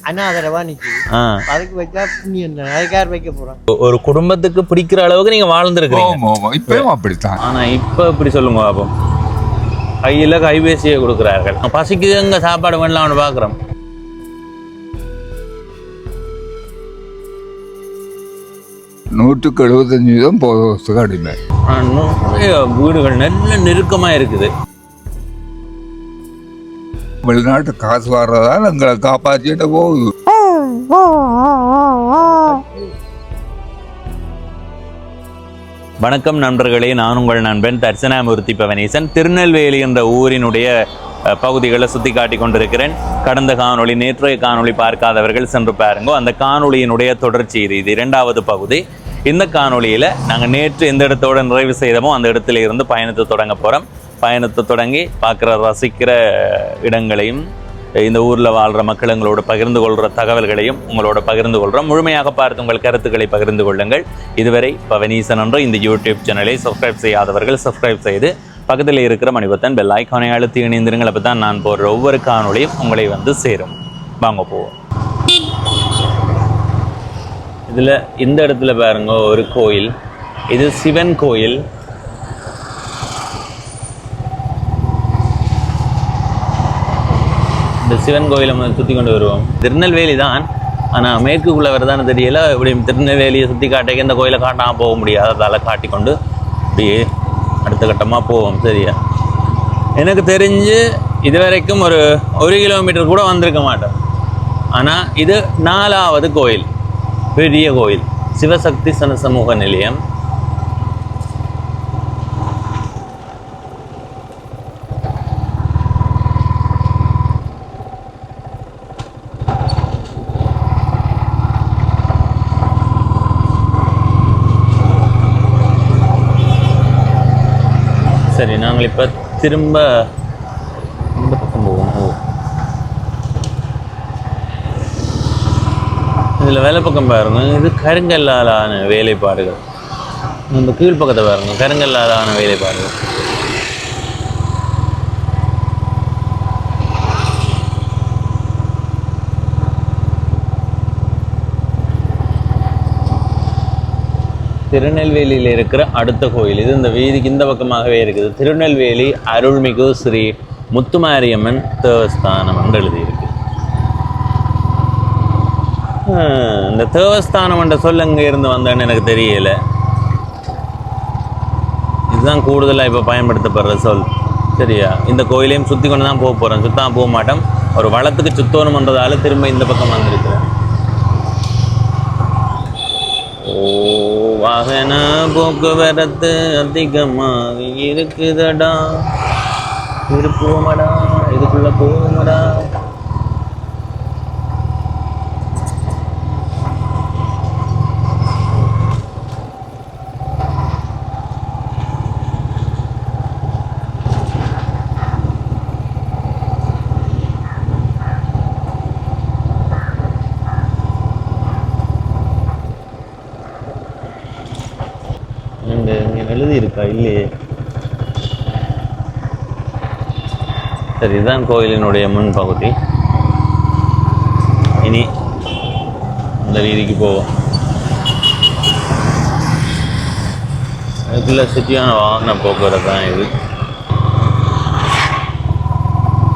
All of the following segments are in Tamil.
அனாதரவா நிக்குது. அதுக்கு வச்சா புண்ணியம் தான். அதுக்கு யார் வைக்க போறோம்? ஒரு குடும்பத்துக்கு பிடிக்கிற அளவுக்கு நீங்க வாழ்ந்துருக்கீங்க. இப்பயும் அப்படித்தான். ஆனா இப்ப இப்படி சொல்லுங்க பாப்போம். கையில கைபேசியை கொடுக்குறார்கள். பசிக்குதுங்க சாப்பாடு பண்ணலாம்னு பாக்குறோம். நூற்றுக்கு 75% போதும் அடிமை. வீடுகள் நல்ல நெருக்கமா இருக்குது. வெளிநாட்டு காசு வர்றதால எங்களை காப்பாற்றிட்டு போகுது. வணக்கம் நண்பர்களே, நான் உங்கள் நண்பன் தர்சனாமூர்த்தி பவனீசன். திருநெல்வேலி என்ற ஊரினுடைய பகுதிகளை சுற்றி காட்டி கொண்டிருக்கிறேன். கடந்த காணொளி, நேற்றைய காணொளி பார்க்காதவர்கள் சென்று பாருங்க. அந்த காணொளியினுடைய தொடர்ச்சி இது இரண்டாவது பகுதி. இந்த காணொளியில் நாங்கள் நேற்று எந்த இடத்தோடு நிறைவு செய்தோமோ அந்த இடத்துல இருந்து பயணத்தை தொடங்க போகிறோம். பயணத்தை தொடங்கி பார்க்குற ரசிக்கிற இடங்களையும் இந்த ஊரில் வாழ்கிற மக்கள் எங்களோட பகிர்ந்து கொள்கிற தகவல்களையும் உங்களோட பகிர்ந்து கொள்கிறோம். முழுமையாக பார்த்து உங்கள் கருத்துக்களை பகிர்ந்து கொள்ளுங்கள். இதுவரை பவனீசன் என்ற இந்த யூடியூப் சேனலை சப்ஸ்கிரைப் செய்யாதவர்கள் சப்ஸ்கிரைப் செய்து பக்கத்தில் இருக்கிற மணிபத்தன் பெல் ஐக்கானை அழுத்தி இணைந்திருங்கள். அப்போ தான் நான் போடுற ஒவ்வொரு காணொளியும் உங்களை வந்து சேரும். வாங்க போவோம். இதில் இந்த இடத்துல பாருங்க ஒரு கோயில். இது சிவன் கோயில். இந்த சிவன் கோயிலை சுற்றி கொண்டு வருவோம். திருநெல்வேலி தான், ஆனால் மேற்குக்குள்ளே வரதானே தெரியல. இப்படி திருநெல்வேலியை சுற்றி காட்டிக்க இந்த கோயிலை காட்டாமல் போக முடியாது. அதால் காட்டிக்கொண்டு அப்படியே அடுத்த கட்டமாக போவோம். சரியா? எனக்கு தெரிஞ்சு இது வரைக்கும் ஒரு கிலோமீட்டர் கூட வந்திருக்க மாட்டேன். ஆனால் இது 4வது கோயில், பெரிய கோயில், சிவசக்தி சமூக நிலையம். சரி, நாங்கள் இப்போ திரும்ப இந்த பக்கம் போவோம். இதில் வேலை பக்கம் பாருங்க, இது கருங்கல்லாலான வேலைப்பாடுகள். இந்த கீழ்ப்பக்கத்தை பாருங்க, கருங்கல்லாலான வேலைப்பாடுகள். திருநெல்வேலியில் இருக்கிற அடுத்த கோயில் இது. இந்த வீதிக்கு இந்த பக்கமாகவே இருக்குது. திருநெல்வேலி அருள்மிகு ஸ்ரீ முத்துமாரியம்மன் தேவஸ்தானம் என்று எழுதியிருக்கு. இந்த தேவஸ்தானம் என்ற சொல் எங்கே இருந்து வந்தேன்னு எனக்கு தெரியல. இதுதான் கூடுதலாக இப்போ பயன்படுத்தப்படுற சொல். சரியா? இந்த கோயிலையும் சுற்றி கொண்டு தான் போக போகிறேன். சுத்தமாக போக மாட்டோம். ஒரு வளத்துக்கு சுத்தோணும்ன்றதால திரும்ப இந்த பக்கம் வந்திருக்கிறேன். வாகன போக்குவரத்து அதிகமாக இருக்குதடா, திருப்பூமடா, இதுக்குள்ள போகுமடா. எழுதி இருக்கா? இல்லையே. சரி, இதுதான் கோயிலினுடைய முன் பகுதி. இனி அந்த வீதிக்கு போவோம். அதுக்குள்ள சிட்டியான வாகன போக்குவரத்து தான் இது.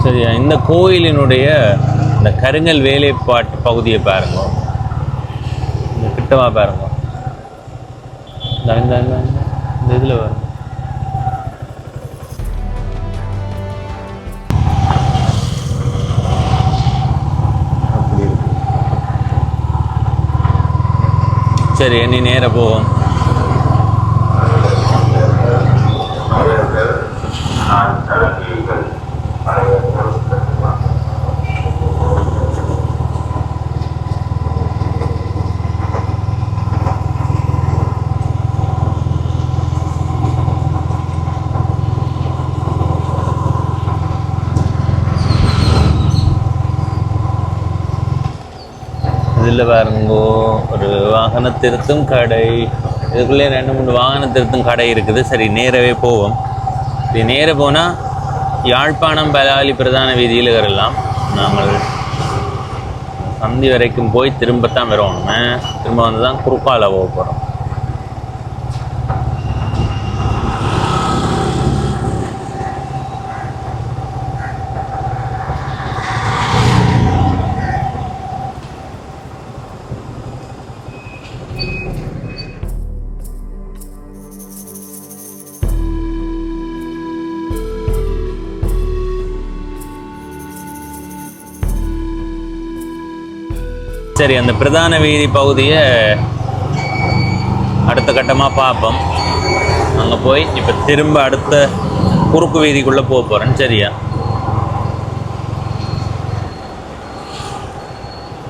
சரியா? இந்த கோயிலினுடைய இந்த கருங்கல் வேலைப்பாட்டு பகுதியை பாருங்க. இந்த கிட்டவா பாருங்க. இந்த இதில் வரும். அப்படி இருக்கு. சரி, இனி நேராக போவோம். இதில் பாருங்கோ ஒரு வாகன திருத்தும் கடை. இதுக்குள்ளே 2-3 வாகன திருத்தும் கடை இருக்குது. சரி, நேரவே போவோம். இது நேர போனால் யாழ்ப்பாணம் பலாலி பிரதான வீதியில் வரலாம். நாங்கள் சந்தி வரைக்கும் போய் திரும்பத்தான் வரணும். திரும்ப வந்து தான் குறுக்கால போக போகிறோம். சரி, அந்த பிரதான வீதி பகுதியை அடுத்த கட்டமாக பார்ப்போம். அங்கே போய் இப்போ திரும்ப அடுத்த குறுக்கு வீதிக்குள்ளே போக போகிறேன். சரியா,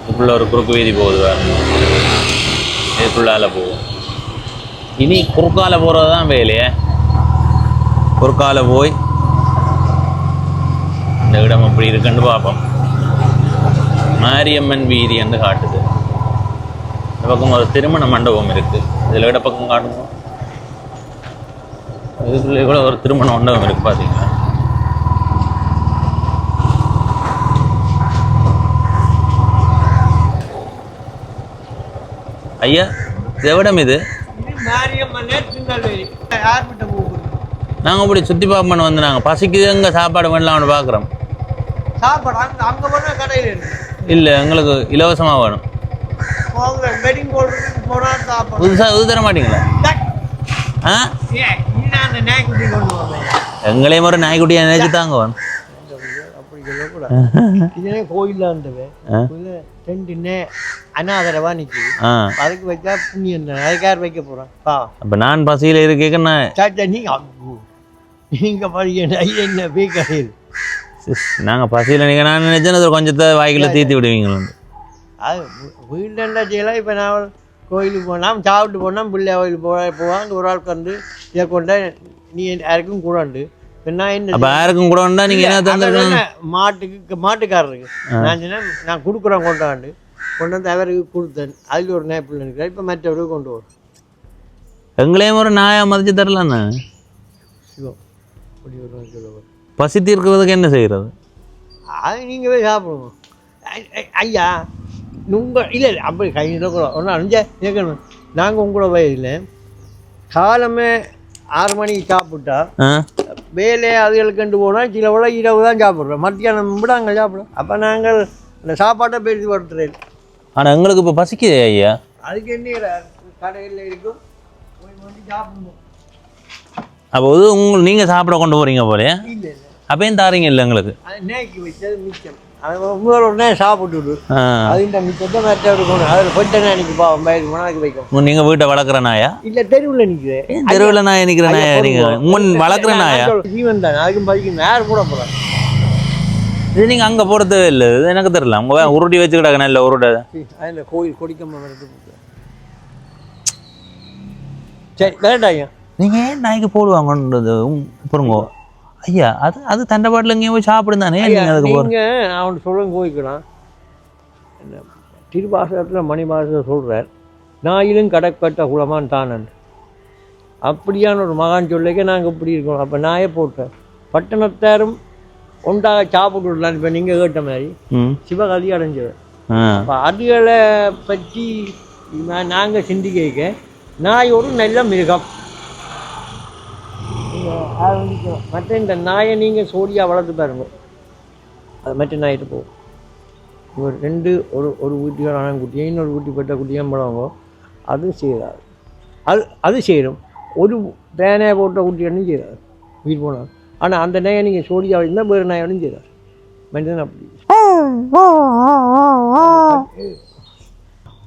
இதுக்குள்ள ஒரு குறுக்கு வீதி போகுது வேறு, இதுக்குள்ளால போகும். இனி குறுக்கால போகிறது தான் வேலையே. குறுக்கால போய் இந்த இடம் அப்படி இருக்குன்னு பார்ப்போம். மாரியம்மன் வீதி என்று காட்டுது. இந்த பக்கம் ஒரு திருமண மண்டபம் இருக்கு. இதில் இட பக்கம் காட்டுங்க. இதுக்குள்ளே கூட ஒரு திருமண மண்டபம் இருக்கு பார்த்தீங்களா? ஐயா, எவிடம் இது? நாங்கள் இப்படி சுற்றி பார்ப்போம் வந்து நாங்கள் பசிக்குது, எங்கே சாப்பாடு பண்ணலாம்னு பார்க்குறோம். இல்லை, எங்களுக்கு இலவசமாக வேணும். புதுசாக இது தர மாட்டீங்களா? ஆ, எங்களையும் ஒரு நாய்க்குட்டியை நினைச்சு தாங்க வேணும். அனாதரவா நிற்குது, அதுக்கு வச்சா புண்ணியம் தானே. அதுக்காக வைக்க போகிறோம். அப்போ நான் பசியில் இருக்கேன்னா நீங்கள் படிக்க என்ன பேக்கடையில் நாங்கள் பசியில் நீங்கள் நான் நினைச்சேன் கொஞ்சத்தை வாய்க்கில் தீர்த்தி விடுவீங்களா? அது வீட்டுண்டா செய்யலாம். இப்போ நான் கோயிலுக்கு போனால் சாப்பிட்டு போனால் பிள்ளை கோயிலுக்கு போவாங்க. ஒரு ஆள் கண்டு இதை கொண்டா நீ யாருக்கும் கூடாண்டு. இப்போ நான் என்ன அப்போ யாருக்கும் கூடண்டா நீங்கள் என்ன தந்துருக்கீங்க? மாட்டுக்காரருக்கு நான் சொன்னேன், நான் கொடுக்குறேன் கொண்டாண்டு வந்து அவருக்கு கொடுத்தேன். அதில் ஒரு நாய் பிள்ளை இருக்கிறேன். இப்போ மற்றவருக்கு கொண்டு வரும். எங்களையும் ஒரு நாயை மதிச்சு தரலாண்ணா. சிவம் அப்படி ஒரு சொல்லுவார். பசி தீர்க்கிறதுக்கு என்ன செய்கிறது? அது நீங்கள் போய் சாப்பிடுவோம். ஐயா உங்கள் இல்லை இல்லை அப்படி கையில் ஒன்றா அஞ்சா கேட்கணும். நாங்கள் உங்களோட வயதில் காலமே 6 மணிக்கு சாப்பிட்டா வேலையை அதுகளுக்கு கண்டு போனால் சில விட இரவு தான் சாப்பிட்றோம். மத்தியானம் விட அங்கே சாப்பிட்றோம். அப்போ நாங்கள் அந்த சாப்பாட்டை பேசி படுத்துறேன். ஆனால் எங்களுக்கு இப்போ பசிக்குது ஐயா. அதுக்கு என்ன கடையில் இருக்கும், போய் வந்து சாப்பிடணும். அப்போ நீங்கள் சாப்பிட கொண்டு போகிறீங்க போலே? இல்லை இல்லை, அப்பயும் தாரீங்க இல்லை எங்களுக்கு? அது நேய்க்கு வச்சது மிச்சம். அது முதல் உடனே சாப்பிட்டு அதுன்ற மிச்சத்தை மற்ற இருக்கணும். அதில் போயிட்டு அன்றைக்கி பாவம் பயிர் போனால் வைக்கும். நீங்கள் வீட்டை வளர்க்குற நாயா? இல்லை, தெருவில் நிற்கிறேன். தெருவில் நாயை நிற்கிற நாயா? நீங்கள் உன் வளர்க்குற நாயா? ஜீவன் தான், அதுக்கும் பதிக்கும் யார் கூட போகிறாங்க. இது நீங்கள் அங்கே போகிறதே இல்லை, இது எனக்கு தெரியல. அவங்க உருட்டி வச்சுக்கிட்டாங்க நல்ல உருட்டை. அதில் கோயில் கொடிக்கம்ப வருது. சரி வேண்டாம், நீங்கள் ஏன் நாய்க்கு போடுவாங்கன்றது பொறுங்க ஐயா. அது தண்டை பாட்டில் எங்கேயும் போய் சாப்பிடும் தானே. நீங்கள் அதுக்கு போகிறீங்க. நான் ஒன்று சொல்கிறேன், கோயிக்கலாம் திருவாசகத்தில் மணிவாசகர் சொல்கிறார், நாயிலும் கடற்பட்ட குலமான் தானன். அப்படியான ஒரு மகான் சொல்லிக்க நாங்கள் இப்படி இருக்கோம். அப்போ நாயை போட்டேன். பட்டணத்தாரும் ஒன்றாக சாப்பிட்டுடலாம். இப்போ நீங்கள் கேட்ட மாதிரி சிவகதி அடைஞ்சவர். அப்போ அதுகளை பற்றி நாங்கள் சிந்திக்க நாய் ஒரு நல்ல மிருகம். மற்ற இந்த நாயை நீங்கள் சோடியாக வளர்த்து பாருங்க, அது மற்ற நாயிட்டு போகும். ஒரு ரெண்டு ஒரு வீட்டுக்கான குட்டியை இன்னொரு வீட்டு பெற்ற குட்டியும் பழவங்க, அதுவும் செய்கிறாரு. அது செய்கிறோம். ஒரு தேனையை போட்ட குட்டியும் செய்கிறார் வீட்டு போனால். ஆனால் அந்த நாயை நீங்கள் சோடியாக இருந்தால் வேறு நாயோடையும் செய்கிறார். மனிதன் அப்படி.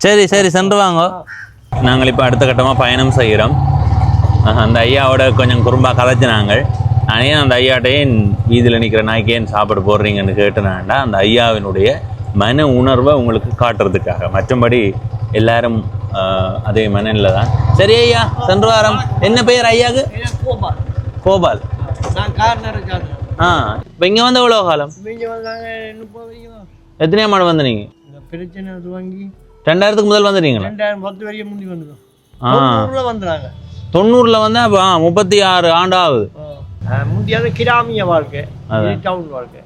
சரி சரி, சென்று வாங்க. நாங்கள் இப்போ அடுத்த கட்டமாக பயணம் செய்கிறோம். அந்த ஐயாவோட கொஞ்சம் குறும்பாக கதைச்சினாங்க. நானே அந்த ஐயாட்டையே வீதியில் நிற்கிற நாய்க்கு ஏன் சாப்பிட போடுறீங்கன்னு கேட்டுனாண்டா அந்த ஐயாவினுடைய மன உணர்வை உங்களுக்கு காட்டுறதுக்காக. மற்றபடி எல்லாரும் அதே மனநிலை தான். சரி ஐயா, சென்று வாரம். என்ன பெயர் ஐயாவுக்கு? கோபால். கோபால். இப்போ இங்கே வந்து எவ்வளோ காலம்? இங்கே வந்தாங்க 30 வரைக்கும். எத்தனையா மாடு வந்து நீங்கள்? பிரச்சனை அது வாங்கி 2000க்கு முதல் வந்துட்டீங்களா? 2010 வரைக்கும் முந்தி வந்துடும். 90ல் வந்துடுறாங்க. 90ல் வந்து அப்போ 36 ஆண்டு ஆகுது. முந்தியாவது கிராமிய வாழ்க்கை, டவுன் வாழ்க்கை.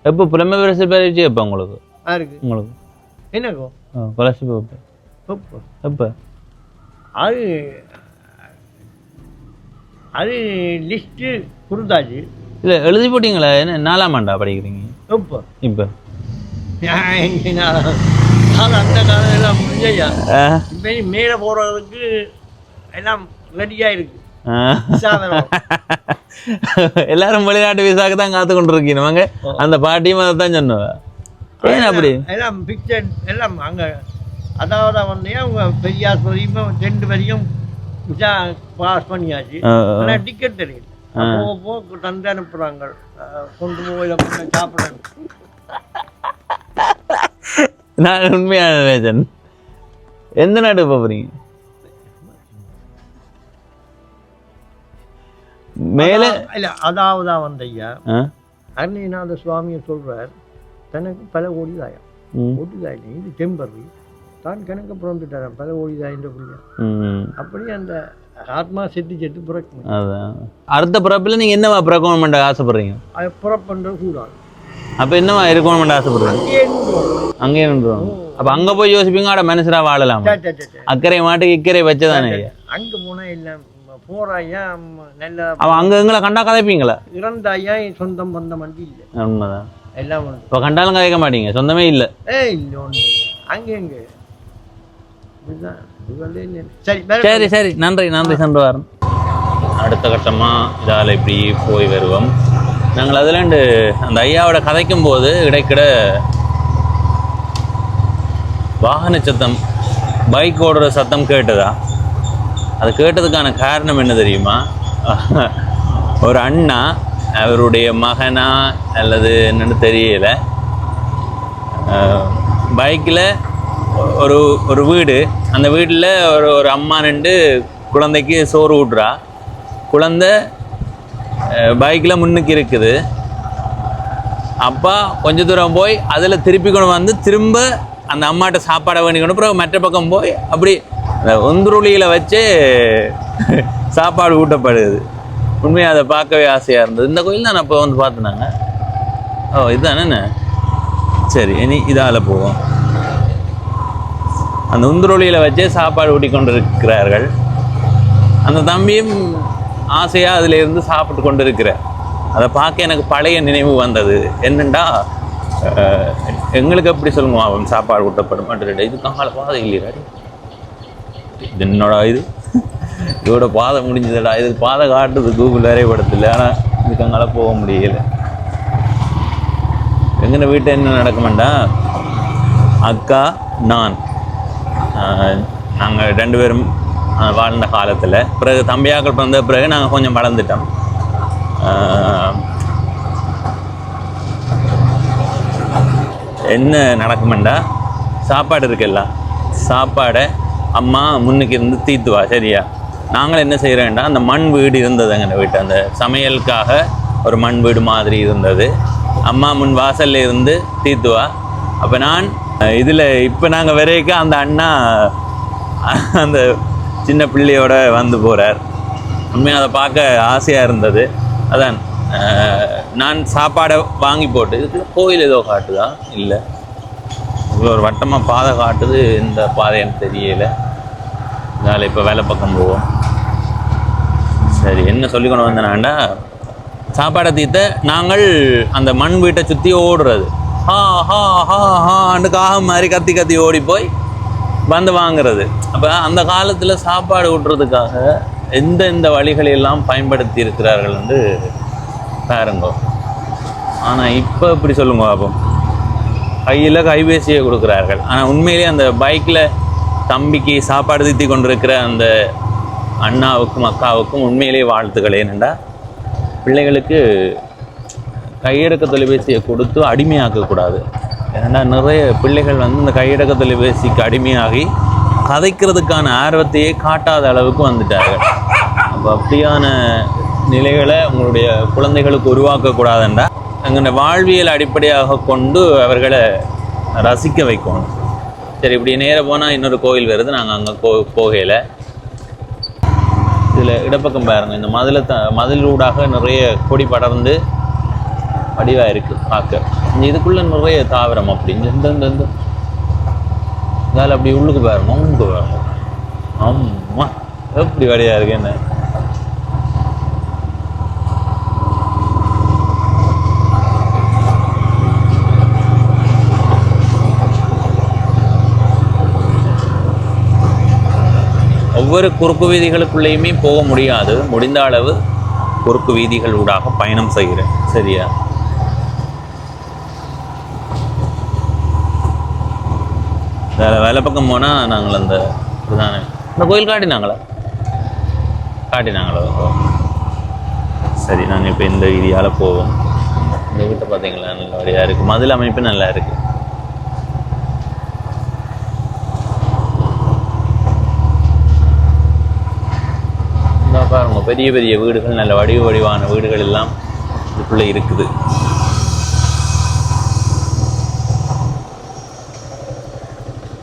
எப்போ பிரம்ம பரிசு பயிற்சி எப்போ உங்களுக்கு? யாருக்கு உங்களுக்கு என்னக்கும் ஸ்காலர்ஷிப் எப்போ அது அது லிஸ்ட்டு கொடுத்தாச்சு. இல்லை எழுதி போட்டிங்களா? என்ன 4ஆம் ஆண்டா படிக்கிறீங்க எப்போ? இப்போ அந்த காலம் எல்லாம் முடிஞ்சையா. இப்போ மேலே போகிறதுக்கு எல்லாம் ரெடியாக இருக்கு. எல்லாரும் வெளிநாட்டு விசாக்கு தான் காத்து கொண்டு இருக்கீங்க. அந்த பாட்டியும் அதை தான் சொன்னவா? ஏன் அப்படி? எல்லாம் பிக்சட் எல்லாம் அங்கே. அதாவது வந்து அவங்க பெரியார் வரையும் 2 வரையும் விசா பாஸ் பண்ணியாச்சு. ஆனால் டிக்கெட் தெரியல. அப்போ தந்து அனுப்புகிறாங்க, கொண்டு போய் சாப்பிட்றாங்க. நான் உண்மையான ரேஜன். எந்த நாடு போகிறீங்க? மேல இல்லை, அதாவது வந்து ஐயா அருணகிரிநாத சுவாமியை சொல்றார், தனக்கு பல கோடிதாயம். கோடிதாயம் இது டெம்பரரி தான் கணக்கு பிறந்துட்டாரான், பல கோடிதாயின்ற புள்ள. அப்படி அந்த ஆத்மா செத்து பிறக்கும். அதான் அடுத்த பிறப்பில் நீங்கள் என்னவா பிறக்கணும் ஆசைப்படுறீங்க? அது பிறப்புன்றது கூடாது. அப்போ என்னவா இருக்கணும்னு ஆசைப்படுறீங்க? அங்கேயே நின்றுவோம். அப்போ அங்கே போய் யோசிப்பீங்க, ஆட மனுஷரா வாழலாம். அக்கறை மாட்டுக்கு இக்கறை வச்சதானே. அங்கே போனால் இல்லை போறாயா நல்ல. அவன் அங்கே எங்களை கண்டா கதைப்பீங்களா? இறந்தாயா சொந்தம் பந்தம் வண்டி இல்லை. உண்மைதான். எல்லாம் இப்போ கண்டாலும் கதைக்க மாட்டீங்க, சொந்தமே இல்லை. இல்லை ஒன்று அங்கே எங்கே. சரி சரி, நன்றி நன்றி. சென்று வரேன். அடுத்த கட்டமாக இதால் இப்படி போய் வருவோம். நாங்கள் அதில் அந்த ஐயாவோட கதைக்கும் போது இடைக்கிட வாகன சத்தம், பைக் ஓடுற சத்தம் கேட்டதா? அது கேட்டதுக்கான காரணம் என்ன தெரியுமா? ஒரு அண்ணா, அவருடைய மகனா அல்லது என்னன்னு தெரியல, பைக்கில் ஒரு வீடு, அந்த வீட்டில் ஒரு அம்மா நின்று குழந்தைக்கு சோறு ஊட்டுறா. குழந்தை பைக்கில் முன்னுக்கு இருக்குது. அப்பா கொஞ்ச தூரம் போய் அதில் திருப்பி கொண்டு வந்து திரும்ப அந்த அம்மாட்ட சாப்பாடை வேண்டி கொண்டு அப்புறம் மற்ற பக்கம் போய் அப்படி அந்த ஒந்துருளியில் வச்சு சாப்பாடு ஊட்டப்படுது. உண்மையாக அதை பார்க்கவே ஆசையாக இருந்தது. இந்த கோயில் தான் அப்போ வந்து பார்த்துனாங்க. ஓ இதுதானே. சரி, இனி இதால் போவோம். அந்த உந்துருளியில் வச்சே சாப்பாடு ஊட்டி கொண்டு இருக்கிறார்கள். அந்த தம்பியும் ஆசையாக அதில் இருந்து சாப்பிட்டு கொண்டு இருக்கிறார். அதை பார்க்க எனக்கு பழைய நினைவு வந்தது. என்னென்னா, எங்களுக்கு எப்படி சொல்லுங்க, அவன் சாப்பாடு ஊட்டப்படும் மாட்டேன். இது கால பாதை இல்லையாடி, இது என்னோட இதோட பாதை முடிஞ்சதுடா. இது பாதை காட்டுது கூகுள் வரைபடத்தில், ஆனால் இதுக்கு அங்கால போக முடியலை. எங்கன வீட்டை என்ன நடக்குமெண்டா, அக்கா நான் நாங்கள் 2 பேரும் வாழ்ந்த காலத்தில் பிறகு தம்பியாக்கள் பிறந்த பிறகு நாங்கள் கொஞ்சம் வளர்ந்துட்டோம். என்ன நடக்குமெண்டா, சாப்பாடு இருக்குல்ல, சாப்பாடை அம்மா முன்னுக்கு இருந்து தீத்துவா. சரியா, நாங்கள் என்ன செய்கிறோம்டா, அந்த மண் வீடு இருந்தது எங்கள் வீட்டு, அந்த சமையலுக்காக ஒரு மண் வீடு மாதிரி இருந்தது. அம்மா முன் வாசலில் இருந்து தீத்துவா. அப்போ நான் இதில் இப்போ நாங்கள் வரைக்க அந்த அண்ணா அந்த சின்ன பிள்ளையோட வந்து போகிறார். உண்மையாக அதை பார்க்க ஆசையாக இருந்தது. அதான் நான் சாப்பாடை வாங்கி போட்டு, இதுக்குள்ள கோயில் ஏதோ காட்டுதா இல்லை, இவ்வளோ ஒரு வட்டமாக பாதை காட்டுது. இந்த பாதை எனக்கு தெரியலை. அதனால் இப்போ வேலை பக்கம் போவோம். சரி, என்ன சொல்லிக்கொண்டு வந்தேனாண்டா, சாப்பாடை தீர்த்த நாங்கள் அந்த மண் வீட்டை சுற்றி ஓடுறது. ஹா ஹா ஹா ஹான்னு காகம் மாதிரி கத்தி கத்தி ஓடி போய் வந்து வாங்குறது. அப்போ அந்த காலத்தில் சாப்பாடு ஊட்டுறதுக்காக எந்த வழிகளெல்லாம் பயன்படுத்தி இருக்கிறார்கள் என்று பாருங்க. ஆனால் இப்போ இப்படி சொல்லுங்க, அப்போ கையில் கைபேசியை கொடுக்குறார்கள். ஆனால் உண்மையிலேயே அந்த பைக்கில் தம்பிக்கு சாப்பாடு தீத்தி கொண்டிருக்கிற அந்த அண்ணாவுக்கும் அக்காவுக்கும் உண்மையிலேயே வாழ்த்துக்கள். ஏனெண்டா, பிள்ளைகளுக்கு கையடக்க தொலைபேசியை கொடுத்து அடிமையாக்கக்கூடாது. ஏன்னா நிறைய பிள்ளைகள் வந்து இந்த கையடக்க தொலைபேசிக்கு அடிமையாகி கதைக்கிறதுக்கான ஆர்வத்தையே காட்டாத அளவுக்கு வந்துட்டார்கள். அப்போ அப்படியான நிலைகளை உங்களுடைய குழந்தைகளுக்கு உருவாக்கக்கூடாதுன்றா எங்களுடைய வாழ்வியல் அடிப்படையாக கொண்டு அவர்களை ரசிக்க வைக்கணும். சரி, இப்படி நேராக போனால் இன்னொரு கோயில் வருது. நாங்கள் அங்கே போகையில் இதில் இடப்பக்கம் பாருங்கள், இந்த மதிலூடாக நிறைய கொடி படர்ந்து வடிவாக இருக்குது பார்க்க. இதுக்குள்ள நிறைய தாவரம் அப்படின்னு இந்த இதால் அப்படி உள்ளுக்கு பாருங்க உங்க பாருங்க. ஆமா எப்படி வழியா இருக்கு என்ன. ஒவ்வொரு குறுக்கு வீதிகளுக்குள்ளேயுமே போக முடியாது. முடிந்த அளவு குறுக்கு வீதிகள் ஊடாக பயணம் செய்கிறேன். சரியா? வேலை பக்கம் போனால் நாங்கள் அந்த இதுதானே இந்த கோயில் காட்டினாங்களோ. சரி, நாங்கள் இப்போ இந்த வீதியால் போவோம். இந்த வீட்டை பார்த்தீங்களா நல்ல வழியாக இருக்குது. மதில் அமைப்பு நல்லா இருக்குது. இந்த பாருங்க பெரிய பெரிய வீடுகள், நல்ல வடிவான வீடுகள் எல்லாம் இதுக்குள்ளே இருக்குது.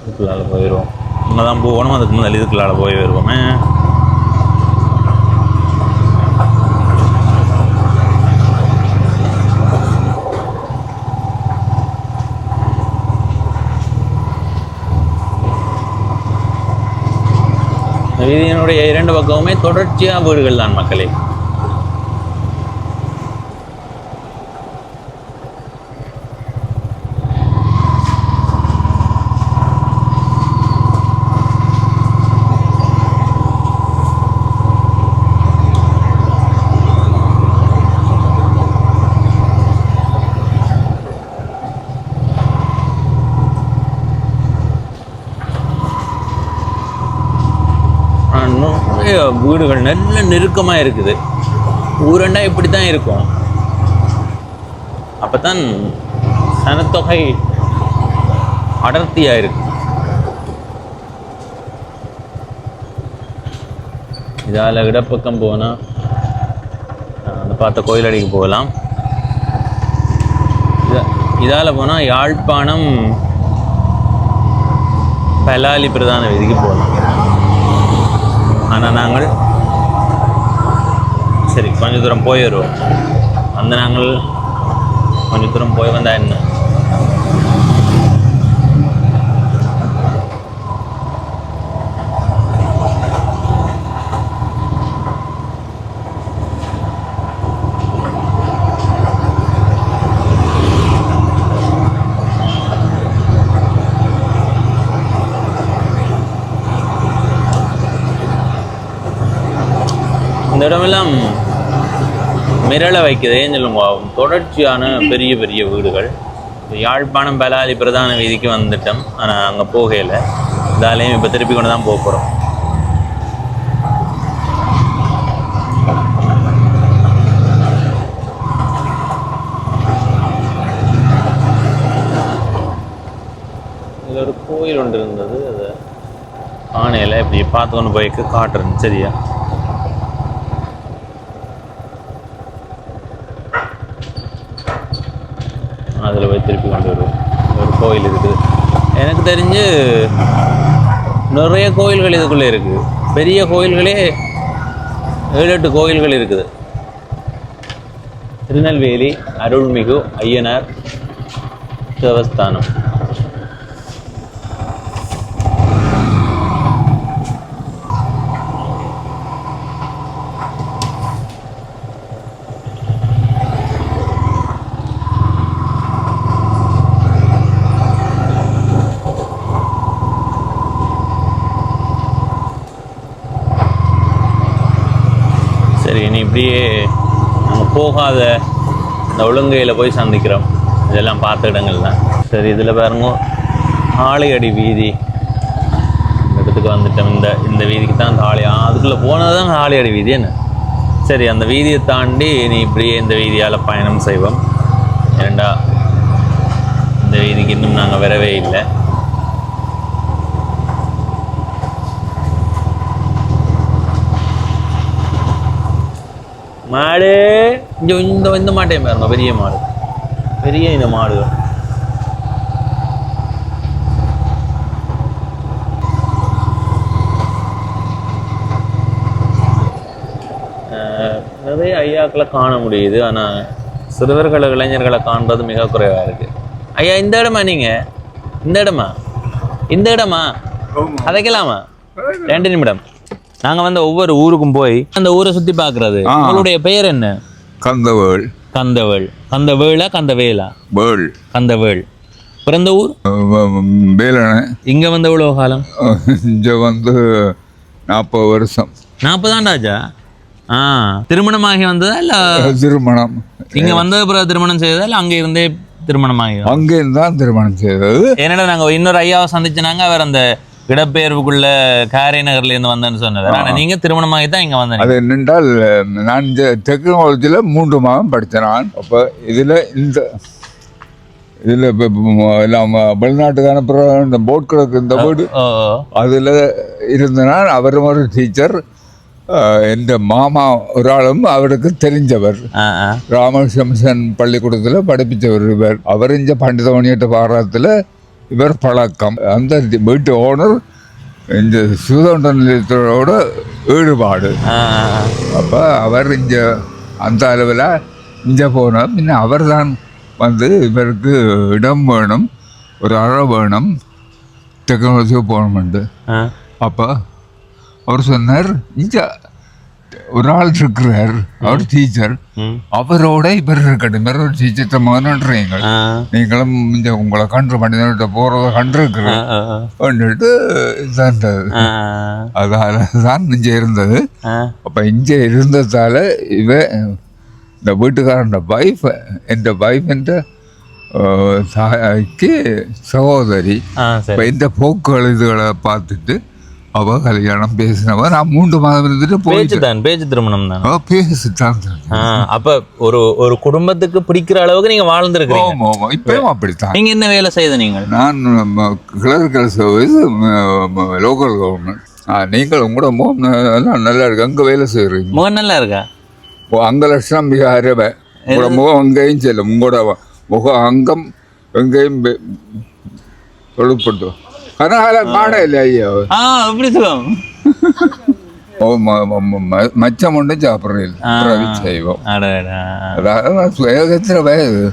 இதுக்குள்ளால போயிடுவோம். நம்ம தான் போகணும். அதுக்கு முதல் இதுக்குள்ளால போய் வருவோமே. வீதியினுடைய இரண்டு பக்கமுமே தொடர்ச்சியாக வீடுகள் தான் மக்களே. நிறைய வீடுகள் நல்ல நெருக்கமாக இருக்குது. ஊரண்டா இப்படி தான் இருக்கும். அப்போ தான் சனத்தொகை அடர்த்தியாக இருக்கு. இதால் இடப்பக்கம் போனால் அந்த பார்த்த கோயிலடிக்கு போகலாம். இதால் போனால் யாழ்ப்பாணம் பலாலி பிரதான வீதிக்கு போகலாம். ஆனால் நாங்கள் சரி கொஞ்சம் தூரம் போய் வருவோம். நாங்கள் கொஞ்சம் தூரம் போய் வந்தால் என்ன. இந்த இடமெல்லாம் மிரள வைக்குதேன்னு சொல்லுவோம். தொடர்ச்சியான பெரிய பெரிய வீடுகள். யாழ்ப்பாணம் பலாலி பிரதான வீதிக்கு வந்துட்டோம். ஆனால் அங்கே போகையில் இதாலேயும் இப்போ திருப்பி கொண்டு தான் போக போகிறோம். இதில் ஒரு கோயில் ஒன்று இருந்தது. அது ஆணையில் இப்படி பார்த்து கொண்டு போய் காட்டுறேன். சரியா? அதில் போய் திருப்பி கொண்டு வருவோம். ஒரு கோயில் இருக்குது. எனக்கு தெரிஞ்சு நிறைய கோயில்கள் இதுக்குள்ளே இருக்குது. பெரிய கோயில்களே 7-8 கோயில்கள் இருக்குது. திருநெல்வேலி அருள்மிகு ஐயனார் தேவஸ்தானம். சரி, இனி இப்படியே நம்ம போகாத இந்த ஒழுங்கையில் போய் சந்திக்கிறோம். இதெல்லாம் பார்த்த இடங்கள் தான். சரி, இதில் பாருங்க ஆலையடி வீதி. இந்த இடத்துக்கு வந்துட்டோம். இந்த வீதிக்கு தான் அந்த அதுக்குள்ளே போனது தான் ஆலையடி வீதி என்ன. சரி, அந்த வீதியை தாண்டி இனி இப்படியே இந்த வீதியால் பயணம் செய்வோம். ஏண்டா இந்த வீதிக்கு இன்னும் நாங்கள் வரவே இல்லை. மாடு இந்த மாட்டையும் பாருங்க. பெரிய மாடு, பெரிய இந்த மாடுகள். நிறைய ஐயாக்களை காண முடியுது. ஆனால் சிறுவர்களை இளைஞர்களை காண்றது மிக குறைவா இருக்கு. ஐயா இந்த இடமா நீங்க? இந்த இடமா அதைக்கலாமா? 2 நிமிடம். நாங்க வந்து ஒவ்வொரு ஊருக்கும் போய் அந்த ஊரை சுத்தி பாக்குறது. உங்களுடைய பெயர் என்ன? கந்தவேள். கந்தவேளா? கந்தவேள். பிறந்த ஊர் வேலனை. இங்க வந்து எவ்வளவு காலம்? இங்க வந்து 40 வருஷம். 40 ஆண்டாச்சா? திருமணமாகி வந்ததா இல்ல? திருமணம் இங்க வந்த பிறகு திருமணம் செய்ததா இல்ல அங்க இருந்தே திருமணமாகி? அங்கே இருந்தான் திருமணம் செய்தது. ஏன்னா நாங்க இன்னொரு ஐயாவை சந்திச்சுனாங்க, அவர் அந்த இடப்பெயர்வுக்குள்ள காரை நகர்ல இருந்து வந்தேன்னு சொன்னவர். ஆனா நீங்க திருமணமாகி தான் இங்க வந்தீங்க. அது என்னென்றால் நான் இந்த டெக்னாலஜியில 3 மாதம் படித்தேன் நான். அப்ப இதுல எல்லாம் வெளிநாட்டுக்கு அனுப்புற இந்த போட் கிடக்கு இந்த வீடு அதுல இருந்தனா அவரும் ஒரு டீச்சர். எந்த மாமா ஒரு ஆளும் அவருக்கு தெரிஞ்சவர். ராமகிருஷ்ணன் பள்ளிக்கூடத்தில் படிப்பிச்சவர். அவர் இங்க பண்டித மணியட்ட பாரத்தில் இவர் பழக்கம். அந்த வீட்டு ஓனர் இந்த சுதந்திர நிலையத்தோட ஈடுபாடு. அப்போ அவர் இங்கே அந்த அளவில் இங்கே போனார். பின்ன அவர் தான் வந்து இவருக்கு இடம் வேணும், ஒரு அறை வேணும், டெக்னாலஜி போகணுமெண்டு. அப்போ அவர் சொன்னார், இங்கே ஒரு ஆள் இருக்கிறார், அவர் டீச்சர், அவரோட இவர் இருக்கட்டும், இவர் ஒரு டீச்சர் மகன்றீங்க, நீங்களும் இங்கே உங்களை கன்று பண்ணி போகிறத கண்டிருக்கிறேன்ட்டு இருந்தது. அதால தான் இங்கே இருந்தது. அப்போ இங்கே இருந்ததால இந்த வீட்டுக்காரன் வைஃப், என் வைஃப் என்ற தாய்க்கு சகோதரி. இப்போ இந்த போக்குகள் இதுகளை பார்த்துட்டு அவ கல்யாணம் பேசினவ. நான் 3 மாதம் இருந்துட்டு பேச்சு திருமணம் தான் பேசிட்டான். அப்ப ஒரு குடும்பத்துக்கு பிடிக்கிற அளவுக்கு நீங்க வாழ்ந்துருக்கீங்க. இப்பயும் அப்படித்தான். நீங்க என்ன வேலை செய்த? நீங்கள்? நான் கிளர்கல் சர்வீஸ், லோக்கல் கவர்மெண்ட். நீங்கள் உங்களோட முகம் எல்லாம் நல்லா இருக்கு. அங்கே வேலை செய்யறீங்க. முகம் நல்லா இருக்கா? அங்க லட்சணம் மிக உங்களோட முகம் அங்கேயும் செல்லும். உங்களோட முகம் அங்கம் எங்கேயும் தொழிற்பட்டு கனகாலம் காண இல்லை ஐயா. அப்படி சொல்லுவோம். மச்சம் ஒன்றும் சாப்பிட்றேன் செய்வோம். எத்தனை வயது?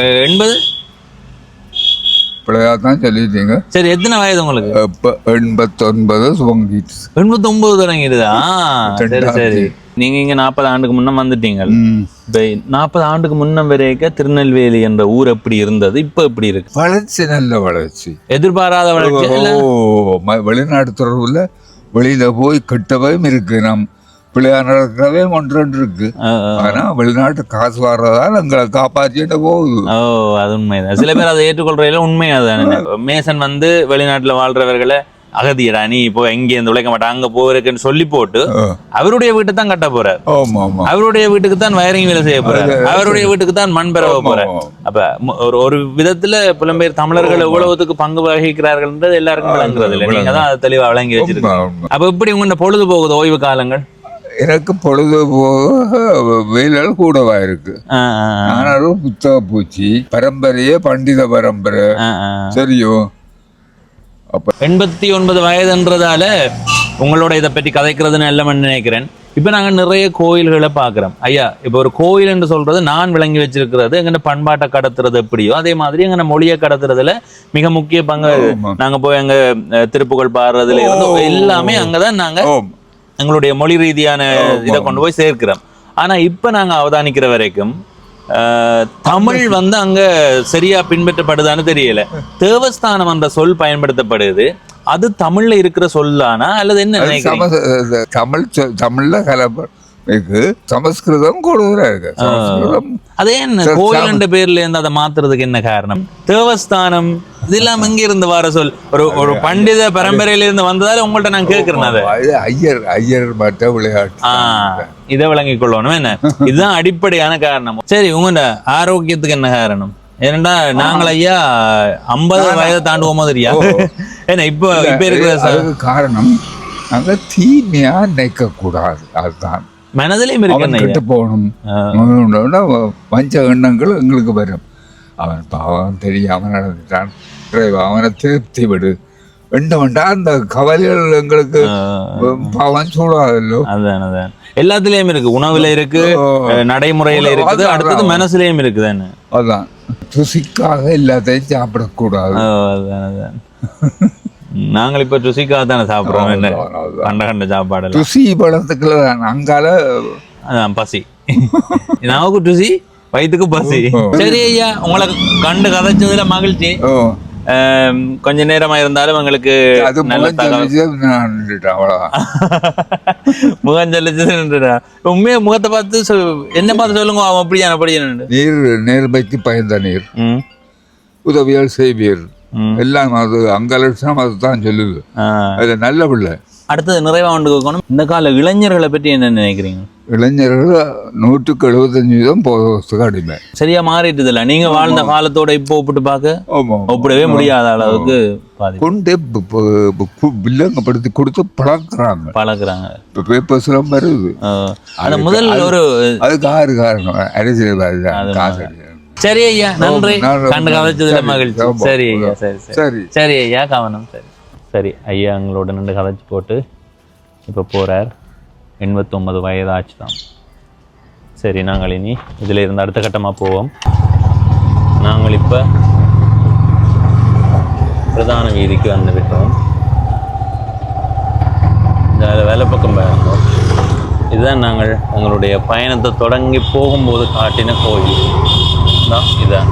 80. பிள்ளையா தான் சொல்லிட்டீங்க. சரி, எத்தனை வயது உங்களுக்கு? இப்போ 89 சுவங்கிட்டு. 89 தொடங்கிடுதா? சரி. நீங்க இங்க 40 ஆண்டுக்கு முன்ன வந்துட்டீங்க. 40 ஆண்டுக்கு முன்ன வரைக்கும் திருநெல்வேலி என்ற ஊர் எப்படி இருந்தது, இப்ப எப்படி இருக்கு? வளர்ச்சி, நல்ல வளர்ச்சி, எதிர்பாராத வளர்ச்சி. வெளிநாட்டு தொடர்புல வெளியில போய் கட்டவும் இருக்கு. நம் பிள்ளையார் நடக்கவே 1-2 இருக்கு. ஆனா வெளிநாட்டு காசு வர்றதால எங்களை காப்பாற்றிட்டு போகுது. அது உண்மைதான். சில பேர் அதை ஏற்றுக்கொள்றதுல உண்மையாதானே. மேசன் வந்து வெளிநாட்டுல வாழ்றவர்களை அகதியடா, நீ இப்போ எங்கே இருந்து உழைக்க மாட்டா, அங்க போயிருக்குன்னு சொல்லி போட்டு அவருடைய வீட்டை தான் கட்ட போறார். அவருடைய வீட்டுக்கு தான் வயரிங் வேலை செய்ய போறாரு. அவருடைய வீட்டுக்கு தான் மண் பெறவ போறார். அப்ப ஒரு விதத்துல புலம்பெயர் தமிழர்கள் எவ்வளவுக்கு பங்கு வகிக்கிறார்கள் எல்லாருக்கும் விளங்குறது இல்லை. நீங்க தான் அதை தெளிவா விளங்கி வச்சிருக்கீங்க. அப்ப எப்படி உங்க பொழுது போகுது ஓய்வு காலங்கள்? எனக்கு பொழுதுபோக வேலைகள் கூடவா இருக்கு. நானும் புத்தக பூச்சி பரம்பரையே பண்டித பரம்பரை. சரியோ, 89 வயதுன்றதால உங்களோட இதை பற்றி கதைக்கிறதுன்னு எல்லாம் நினைக்கிறேன். இப்போ நாங்கள் நிறைய கோயில்களை பார்க்குறோம். ஐயா, இப்போ ஒரு கோயில் என்று சொல்றது நான் விளங்கி வச்சிருக்கிறது எங்க பண்பாட்டை கடத்துறது எப்படியோ அதே மாதிரி எங்க மொழியை கடத்துறதுல மிக முக்கிய பங்கு. நாங்க போய் அங்க திருப்புகழ் பாடுறதுல இருந்து எல்லாமே அங்கதான் நாங்க எங்களுடைய மொழி ரீதியான இதை கொண்டு போய் சேர்க்கிறோம். ஆனா இப்ப நாங்க அவதானிக்கிற வரைக்கும் தமிழ் வந்து அங்க சரியா பின்பற்றப்படுதான்னு தெரியல. தேவஸ்தானம் என்ற சொல் பயன்படுத்தப்படுது. அது தமிழ்ல இருக்கிற சொல்லானா அல்லது என்ன நினைக்கிறீங்க? தமிழ்ல கலப்பு சமஸ்கிருதம் கூடுதலா இருக்கு. அதே என்ன கோயில் பேர்ல இருந்து அதை மாத்துறதுக்கு என்ன காரணம்? தேவஸ்தானம் இதெல்லாம் எங்க இருந்து வர சொல்? ஒரு பண்டித பரம்பரையில இருந்து வந்ததால உங்கள்ட்ட நான் கேட்கிறேன். அதை ஐயர் மட்ட விளையாட்டு இதை விளங்கிக் கொள்ளணும். என்ன இதுதான் அடிப்படையான காரணம். சரி, உங்க ஆரோக்கியத்துக்கு என்ன காரணம்? ஏன்னா நாங்கள் ஐயா 50 வயதை தாண்டுவோம் மாதிரியா? ஏன்னா இப்ப இருக்கிற காரணம் நாங்க தீமையா நினைக்க கூடாது. அதுதான் மனதிலையும் இருக்கு. போகணும் பஞ்ச எண்ணங்கள் எங்களுக்கு வரும். அவன் பாவம் தெரியாம நடந்துட்டான், அவனை திருப்தி விடு வேண்டா அந்த கவலைகள் எங்களுக்கு பாவம் சூடாதல்லோ. அதான் எல்லாத்துலயும் இருக்கு, உணவுல இருக்கு, நடைமுறையில இருக்குது, அடுத்தது மனசுலயும் இருக்குது. அதான் ருசிக்காக எல்லாத்தையும் சாப்பிடக்கூடாது. நாங்கள் இப்ப ருசிக்காக தானே சாப்பிடுறோம். என்ன கண்ட சாப்பாடு ருசி படத்துக்குள்ள அங்கால அதான் பசி, நமக்கு ருசி, வயிற்றுக்கு பசி. சரி ஐயா, உங்களை கண்டு கதைச்சதுல மகிழ்ச்சி. கொஞ்ச நேரமா இருந்தாலும் எங்களுக்கு முகம் செல்லிச்சுடா. உண்மையா முகத்தை பார்த்து என்ன பார்த்து சொல்லுங்க, அவன் அப்படியான படியான நீர் நேர்மைக்கு பயந்த நீர், உதவியால் செய்வீர் எல்லாம். அது அங்க லட்சணம் அதுதான் சொல்லுது. அது நல்ல பிள்ளை. அடுத்தது நிறைவா கொண்டு போகணும். இந்த கால இளைஞர்களை பற்றி என்ன நினைக்கிறீங்க? இளைஞர்கள் 175% போகிறதுக்கு அடிமை. சரியா மாறிட்டு இல்லை. நீங்க வாழ்ந்த காலத்தோட இப்போ ஒப்பிட்டு பார்க்க ஒப்பிடவே முடியாத அளவுக்கு கொண்டு வில்லங்கப்படுத்தி கொடுத்து பழக்கிறாங்க. இப்போ பேப்பர்ஸ் எல்லாம் வருது. அந்த முதல் ஒரு அதுக்கு ஆறு காரணம் அரசியல். சரி ஐயா, நன்றி. கண்டு கதைச்சதுல மகிழ்ச்சி. சரி ஐயா, சரி சரி சரி ஐயா, கவனம். சரி சரி ஐயா, எங்களோட நின்று கதைச்சு போட்டு இப்போ போகிறார். 89 வயதாச்சு தான். சரி, நாங்கள் இனி இதில் இருந்து அடுத்த கட்டமாக போவோம். நாங்கள் இப்போ பிரதான வீதிக்கு வந்து விட்டோம். இந்த வேலை பக்கம் போயிருந்தோம். இதுதான் நாங்கள் எங்களுடைய பயணத்தை தொடங்கி போகும்போது காட்டின கோயில் தான். இதான்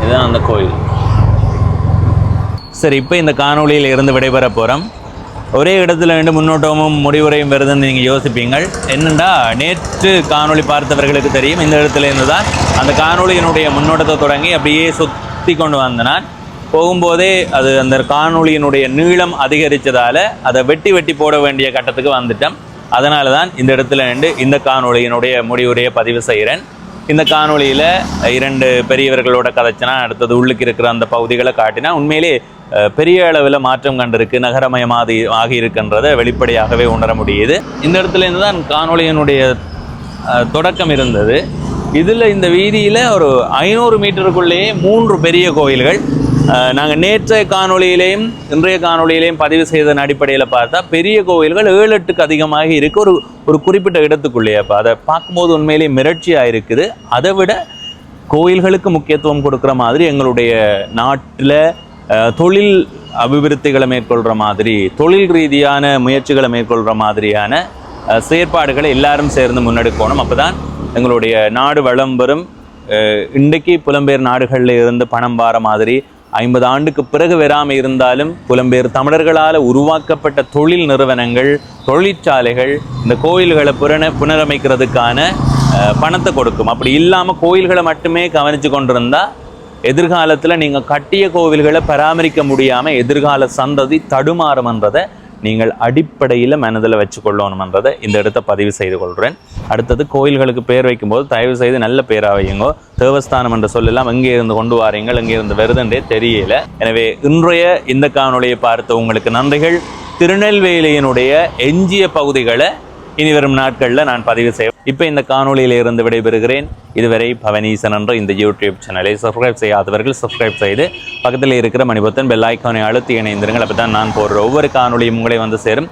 இதுதான் அந்த கோயில். சரி, இப்போ இந்த காணொளியில் இருந்து விடைபெற போகிறோம். ஒரே இடத்துல ரெண்டு முன்னோட்டமும் முடிவுரையும் வருதுன்னு நீங்கள் யோசிப்பீங்கள். என்னென்னா, நேற்று காணொளி பார்த்தவர்களுக்கு தெரியும், இந்த இடத்துல இருந்து தான் அந்த காணொளியினுடைய முன்னோட்டத்தை தொடங்கி அப்படியே சுற்றி கொண்டு வந்தனால் போகும்போதே அது அந்த காணொளியினுடைய நீளம் அதிகரித்ததால் அதை வெட்டி போட வேண்டிய கட்டத்துக்கு வந்துட்டோம். அதனால தான் இந்த இடத்துல நின்று இந்த காணொளியினுடைய முடிவுரையை பதிவு செய்கிறேன். இந்த காணொளியில் 2 பெரியவர்களோட கதைச்சினா, அடுத்தது உள்ளுக்கு இருக்கிற அந்த பகுதிகளை காட்டினா உண்மையிலே பெரிய அளவில் மாற்றம் கண்டிருக்கு, நகரமயமாதி ஆகியிருக்கின்றதை வெளிப்படையாகவே உணர முடியுது. இந்த இடத்துல இருந்து தான் காணொளியினுடைய தொடக்கம் இருந்தது. இதில் இந்த வீதியில் ஒரு 500 மீட்டருக்குள்ளேயே 3 பெரிய கோயில்கள். நாங்கள் நேற்றைய காணொளியிலையும் இன்றைய காணொளியிலையும் பதிவு செய்ததன் அடிப்படையில் பார்த்தா பெரிய கோயில்கள் 7-8க்கு அதிகமாக இருக்குது ஒரு குறிப்பிட்ட இடத்துக்குள்ளேயே. அப்போ அதை பார்க்கும்போது உண்மையிலேயே மிரட்சியாக இருக்குது. அதை விட கோயில்களுக்கு முக்கியத்துவம் கொடுக்குற மாதிரி எங்களுடைய நாட்டில் தொழில் அபிவிருத்திகளை மேற்கொள்கிற மாதிரி, தொழில் ரீதியான முயற்சிகளை மேற்கொள்கிற மாதிரியான செயற்பாடுகளை எல்லாரும் சேர்ந்து முன்னெடுக்கணும். அப்போ தான் எங்களுடைய நாடு வளம் பெறும். இன்றைக்கு புலம்பெயர் நாடுகளில் இருந்து பணம் வார மாதிரி 50 ஆண்டுக்கு பிறகு வராமல் இருந்தாலும் புலம்பெயர் தமிழர்களால் உருவாக்கப்பட்ட தொழில் நிறுவனங்கள், தொழிற்சாலைகள் இந்த கோயில்களை புனரமைக்கிறதுக்கான பணத்தை கொடுக்கும். அப்படி இல்லாமல் கோயில்களை மட்டுமே கவனித்து கொண்டிருந்தால் எதிர்காலத்தில் நீங்கள் கட்டிய கோவில்களை பராமரிக்க முடியாமல் எதிர்கால சந்ததி தடுமாறும்ன்றதை நீங்கள் அடிப்படையில் மனதில் வச்சுக்கொள்ளணும்ன்றதை இந்த இடத்த பதிவு செய்து கொள்கிறேன். அடுத்தது, கோயில்களுக்கு பேர் வைக்கும்போது தயவு செய்து நல்ல பேராக வையுங்கோ. தேவஸ்தானம் என்று சொல்லலாம் எங்கே இருந்து கொண்டு வாரீங்கள், எங்கே இருந்து வருதுன்றே தெரியல. எனவே இன்றைய இந்த காணொளியை பார்த்த உங்களுக்கு நன்றிகள். திருநெல்வேலியினுடைய எஞ்சிய பகுதிகளை இனி வரும் நாட்களில் நான் பதிவு செய்வேன். இப்போ இந்த காணொளியில் இருந்து விடைபெறுகிறேன். இதுவரை பவனீசன் என்ற இந்த யூடியூப் சேனலை சப்ஸ்கிரைப் செய்யாதவர்கள் சப்ஸ்கிரைப் செய்து பக்கத்தில் இருக்கிற மணிபொத்தன் பெல் ஐக்கானை அழுத்தி இணைந்திருங்கள். அப்போ தான் நான் போடுற ஒவ்வொரு காணொளியும் உங்களை வந்து சேரும்.